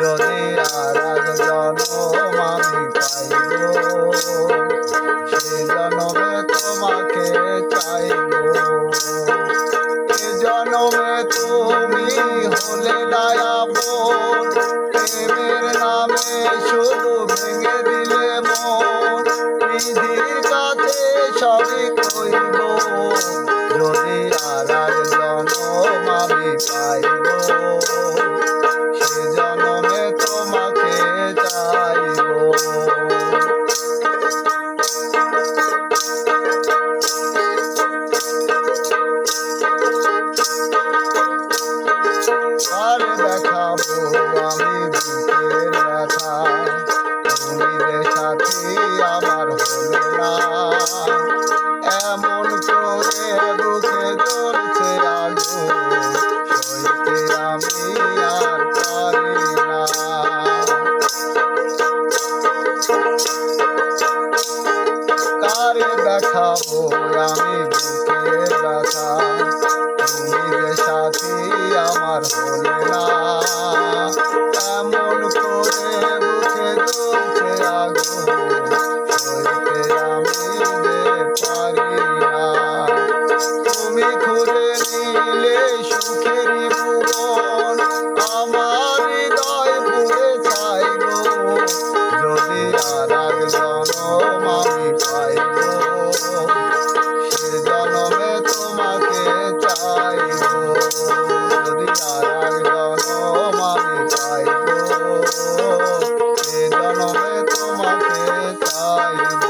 যদি আর এক জনম আমি পাইব, সে জনমে তোমাকে চাইব। এ জনমে তুমি হলে দয়াময়, প্রেমের নামে শুধু ভেঙে দিলে মন। বিধির কাছে সবই কইব, যদি আর এক জনম আমি পাইব, সে জনমে তোমাকে চাইব। আর দেখাবো আমি বুকের ব্যথা, তুমি যে সাথী আমার হলে না। এমন করে বুকে জ্বলছে আগুন, সইতে আমি আর পারি না। কারে দেখাবো আমি বুকের ব্যথা, তুমি যে সাথী আমার হলে না। এমন করে বুকে জ্বলছে আগুন, সইতে আমি যে পারি না। তুমি খুঁজে নিলে সুখেরই ভুবন, আমার হৃদয় পুড়ে চাইব, যদি আর এক জনম আমি পাইব, সে জনমে তোমাকে চাইব। যদি আর এক জনম আমি পাইব, সে জনমে তোমাকে চাইব।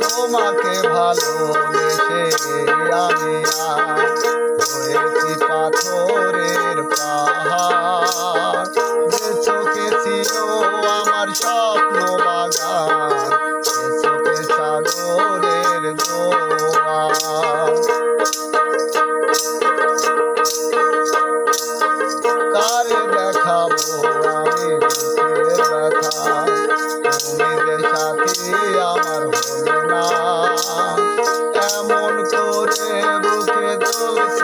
তোমাকে ভালোবেসে আমি হয়েছি পাথরের পাহাড়, যে চোখে ছিল আমার স্বপ্ন বাগান, সে চোখে সাগরের জোয়ার। কারে দেখাবো আমি বুকের ব্যথা, তুমি যে সাথী আমার হলে না। এমন করে বুকে জ্বলছে